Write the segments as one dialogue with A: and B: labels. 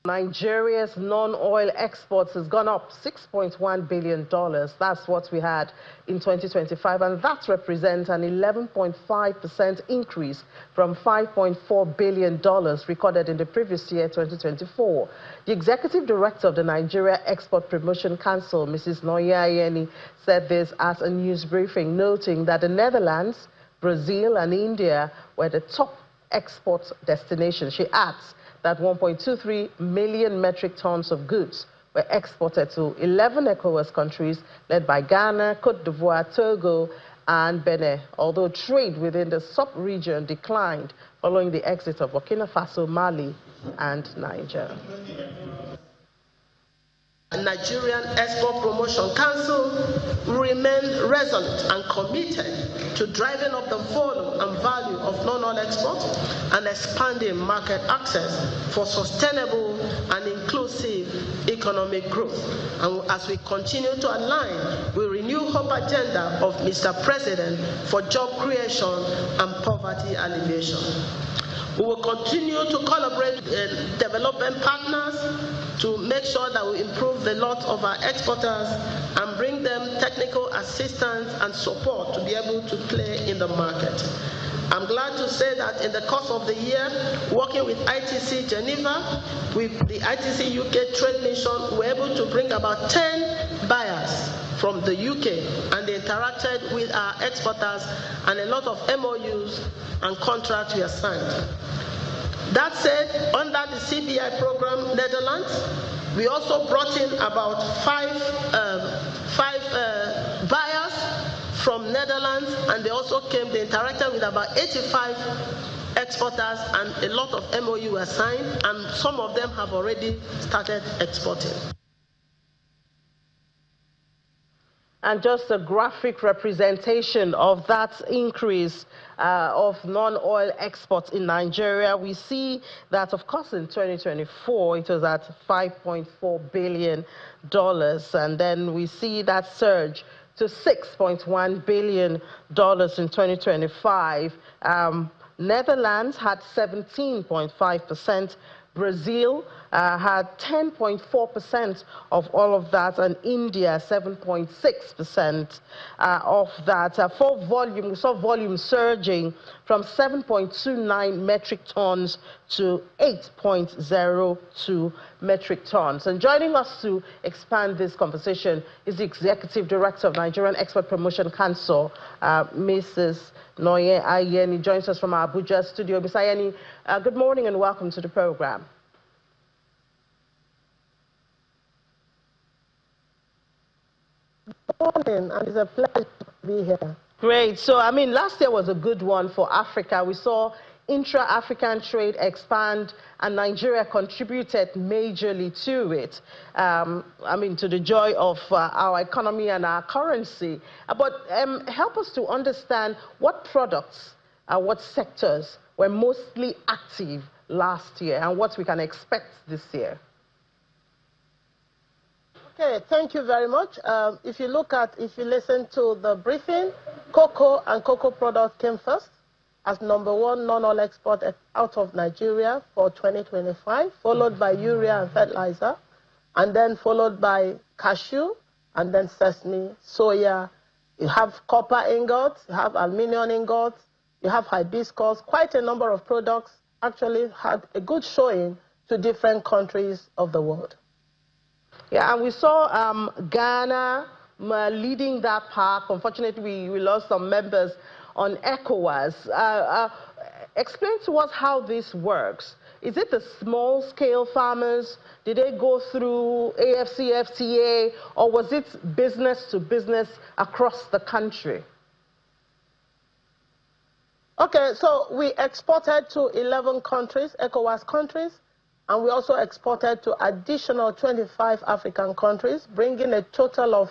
A: Nigeria's non-oil exports has gone up $6.1 billion. That's what we had in 2025, and that represents an 11.5% increase from $5.4 billion recorded in the previous year, 2024. The Executive Director of the Nigeria Export Promotion Council, Mrs. Noye Ayeni, said this at a news briefing, noting that the Netherlands, Brazil, and India were the top export destinations. She adds that 1.23 million metric tons of goods were exported to 11 ECOWAS countries led by Ghana, Cote d'Ivoire, Togo, and Benin, although trade within the sub-region declined following the exit of Burkina Faso, Mali, and Niger.
B: The Nigerian Export Promotion Council remain resolute and committed to driving up the volume and value of non-oil export and expanding market access for sustainable and inclusive economic growth. And as we continue to align with renewed hope agenda of Mr. President for job creation and poverty alleviation. We will continue to collaborate with development partners to make sure that we improve the lot of our exporters and bring them technical assistance and support to be able to play in the market. I'm glad to say that in the course of the year, working with ITC Geneva, with the ITC UK Trade Mission, we were able to bring about 10 buyers from the UK, and they interacted with our exporters, and a lot of MOUs and contracts were signed. That said, under the CBI program Netherlands, we also brought in about five buyers from Netherlands, and they also came, they interacted with about 85 exporters, and a lot of MOU were signed, and some of them have already started exporting.
A: And just a graphic representation of that increase of non-oil exports in Nigeria. We see that, of course, in 2024, it was at $5.4 billion. And then we see that surge to $6.1 billion in 2025. Netherlands had 17.5%. Brazil had 10.4% of all of that, and India 7.6% of that. For volume, we saw volume surging from 7.29 metric tons to 8.02 metric tons. And joining us to expand this conversation is the Executive Director of Nigerian Export Promotion Council, Mrs. Noye Ayeni, joins us from our Abuja studio. Ms. Ayeni, good morning and welcome to the program.
B: Good morning, and it's a pleasure to be here.
A: Great. So, I mean, last year was a good one for Africa. We saw intra-African trade expand, and Nigeria contributed majorly to it. I mean, to the joy of our economy and our currency. But help us to understand what products, what sectors were mostly active last year and what we can expect this year.
B: Okay, thank you very much. If you listen to the briefing, cocoa and cocoa products came first as #1 non-oil export out of Nigeria for 2025, followed by urea and fertilizer, and then followed by cashew, and then sesame, soya. You have copper ingots, you have aluminium ingots, you have hibiscus. Quite a number of products actually had a good showing to different countries of the world.
A: Yeah, and we saw Ghana leading that pack. Unfortunately, we lost some members on ECOWAS. Explain to us how this works. Is it the small-scale farmers? Did they go through AFCFTA, or was it business to business across the country?
B: Okay, so we exported to 11 countries, ECOWAS countries, and we also exported to additional 25 African countries, bringing a total of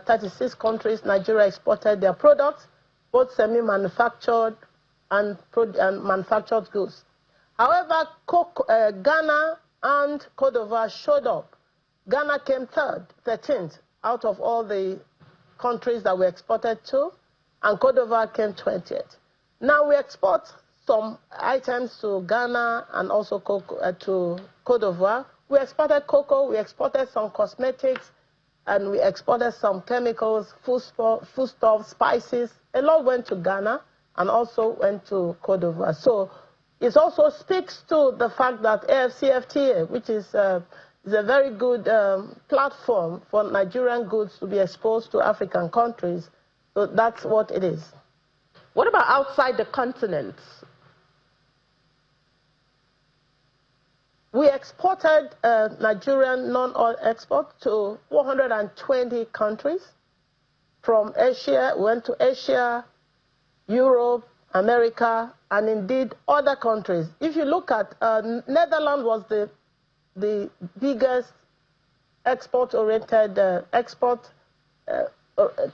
B: 36 countries. Nigeria exported their products, both semi-manufactured and manufactured goods. However, Ghana and Cote d'Ivoire showed up. Ghana came 13th out of all the countries that we exported to, and Cote d'Ivoire came 20th. Now we export some items to Ghana and also to Cote d'Ivoire, We exported cocoa, we exported some cosmetics, and we exported some chemicals, foodstuffs, spices. A lot went to Ghana and also went to Cote d'Ivoire. So it also speaks to the fact that AFCFTA, which is a very good platform for Nigerian goods to be exposed to African countries. So that's what it is.
A: What about outside the continent?
B: We exported Nigerian non-oil export to 420 countries. From Asia, we went to Asia, Europe, America, and indeed other countries. If you look at Netherlands was the biggest export-oriented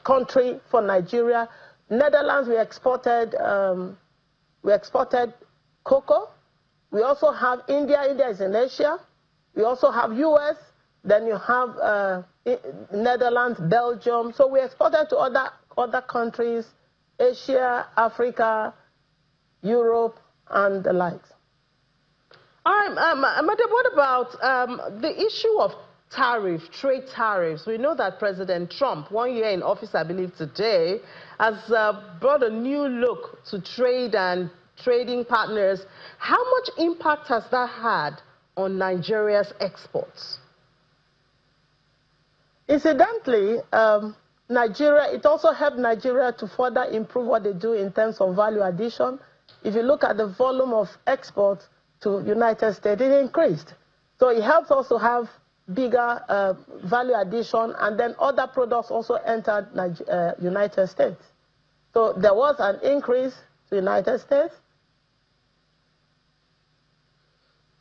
B: country for Nigeria. Netherlands, we exported cocoa. We also have India. India is in Asia. We also have US. Then you have Netherlands, Belgium. So we exported to other countries, Asia, Africa, Europe, and the likes.
A: All right, Madam, what about the issue of trade tariffs? We know that President Trump, 1 year in office, I believe today, has brought a new look to trade and trading partners. How much impact has that had on Nigeria's exports?
B: Incidentally, it also helped Nigeria to further improve what they do in terms of value addition. If you look at the volume of exports to United States, it increased. So it helps us to have bigger value addition, and then other products also entered United States. So there was an increase to United States.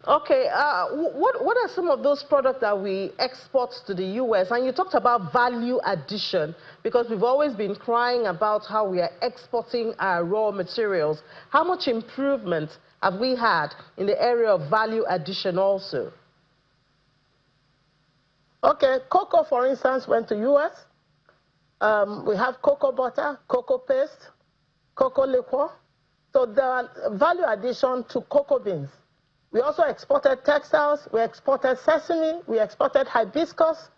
A: Okay, what are some of those products that we export to the U.S.? And you talked about value addition, because we've always been crying about how we are exporting our raw materials. How much improvement have we had in the area of value addition also?
B: Okay, cocoa, for instance, went to U.S. We have cocoa butter, cocoa paste, cocoa liquor. So there are value addition to cocoa beans. We also exported textiles, we exported sesame, we exported hibiscus,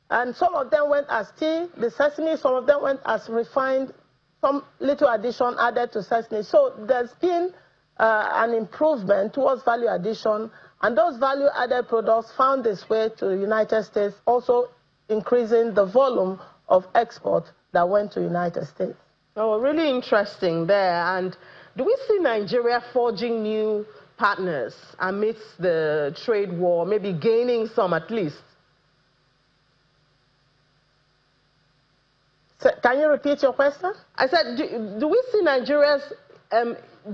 B: and some of them went as tea, the sesame, some of them went as refined, some little addition added to sesame. So there's been an improvement towards value addition, and those value-added products found its way to the United States, also increasing the volume of export that went to the United States.
A: Oh, really interesting there. And do we see Nigeria forging new partners amidst the trade war, maybe gaining some at least?
B: So, can you repeat your question?
A: I said, do we see Nigeria's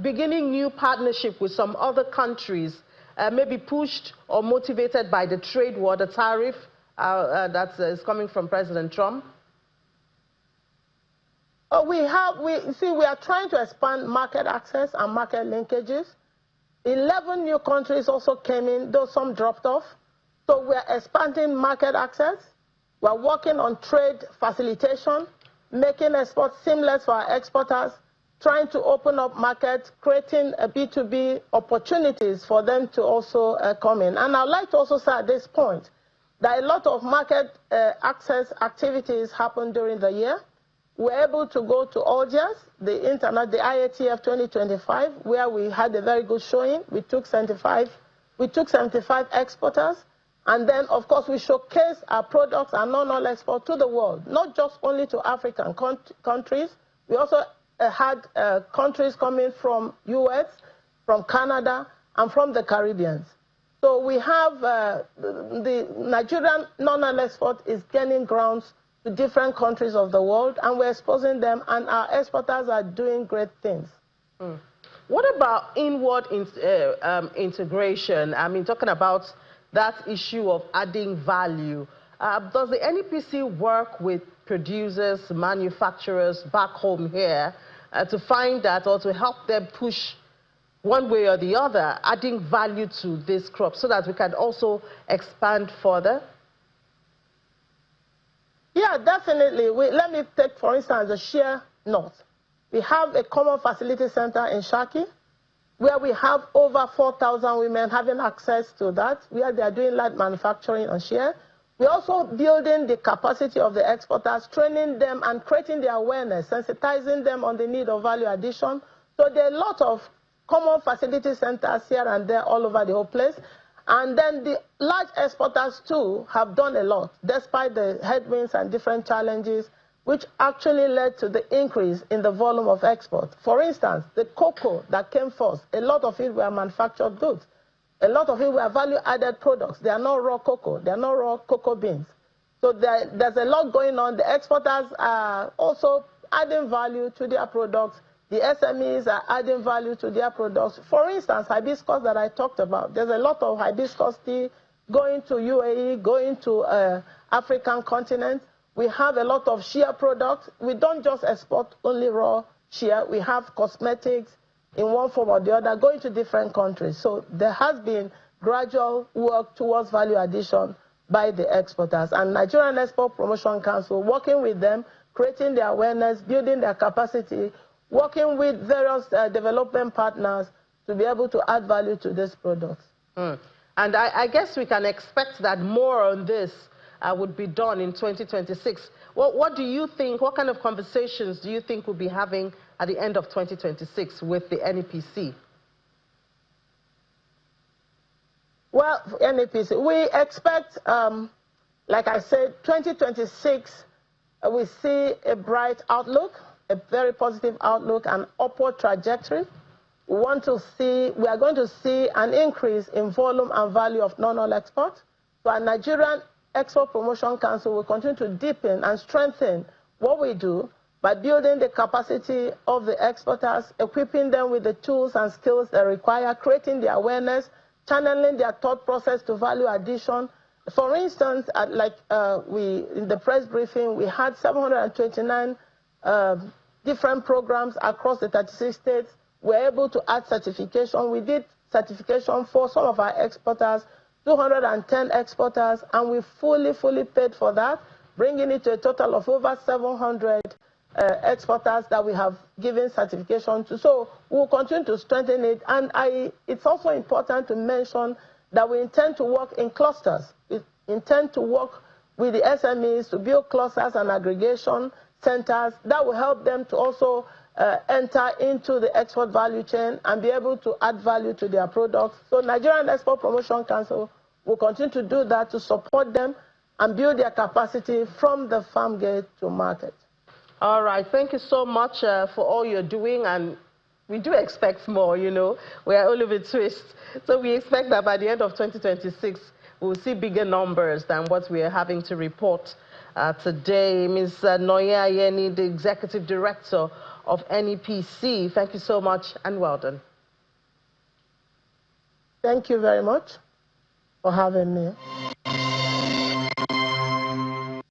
A: beginning new partnership with some other countries, maybe pushed or motivated by the trade war, the tariff that is coming from President Trump?
B: We are trying to expand market access and market linkages. 11 new countries also came in, though some dropped off. So we are expanding market access. We are working on trade facilitation, making exports seamless for our exporters, trying to open up markets, creating a B2B opportunities for them to also come in. And I'd like to also say at this point that a lot of market access activities happened during the year. We're able to go to Algiers, the IATF 2025, where we had a very good showing. We took 75 exporters, and then, of course, we showcased our products and non-oil export to the world, not just only to African countries. We also had countries coming from US, from Canada, and from the Caribbean. So we have the Nigerian non-oil export is gaining grounds to different countries of the world, and we're exposing them, and our exporters are doing great things.
A: What about inward integration? I mean, talking about that issue of adding value. Does the NEPC work with producers, manufacturers back home here to find that, or to help them push one way or the other, adding value to this crop so that we can also expand further?
B: Yeah, definitely. Let me take, for instance, the shea nut. We have a common facility center in Shaki. where we have over 4,000 women having access to that, where they are doing light manufacturing and share. We're also building the capacity of the exporters, training them and creating the awareness, sensitizing them on the need of value addition. So there are a lot of common facility centers here and there all over the whole place. And then the large exporters too have done a lot, despite the headwinds and different challenges, which actually led to the increase in the volume of export. For instance, the cocoa that came first, a lot of it were manufactured goods. A lot of it were value-added products. They are not raw cocoa. They are not raw cocoa beans. So there's a lot going on. The exporters are also adding value to their products. The SMEs are adding value to their products. For instance, hibiscus that I talked about, there's a lot of hibiscus tea going to UAE, going to African continent. We have a lot of shea products. We don't just export only raw shea. We have cosmetics in one form or the other going to different countries. So there has been gradual work towards value addition by the exporters. And Nigerian Export Promotion Council, working with them, creating their awareness, building their capacity, working with various development partners to be able to add value to these products.
A: And I guess we can expect that more on this would be done in 2026. What do you think, what kind of conversations do you think we'll be having at the end of 2026 with the NEPC?
B: Well, NEPC, we expect, like I said, 2026, we see a bright outlook, a very positive outlook, an upward trajectory. We are going to see an increase in volume and value of non-oil exports. So our Nigerian Export Promotion Council will continue to deepen and strengthen what we do by building the capacity of the exporters, equipping them with the tools and skills they require, creating the awareness, channeling their thought process to value addition. For instance, in the press briefing, we had 729 different programs across the 36 states. We were able to add certification. We did certification for some of our exporters, 210 exporters, and we fully paid for that, bringing it to a total of over 700 exporters that we have given certification to. So we'll continue to strengthen it. And it's also important to mention that we intend to work in clusters. We intend to work with the SMEs to build clusters and aggregation centers that will help them to also enter into the export value chain and be able to add value to their products. So Nigerian Export Promotion Council will continue to do that to support them and build their capacity from the farm gate to market.
A: All right. Thank you so much for all you're doing. And we do expect more, you know. We are all over twist. So we expect that by the end of 2026, we'll see bigger numbers than what we are having to report today. Ms. Noye Ayeni, the Executive Director of NEPC, thank you so much and well done.
B: Thank you very much for having me.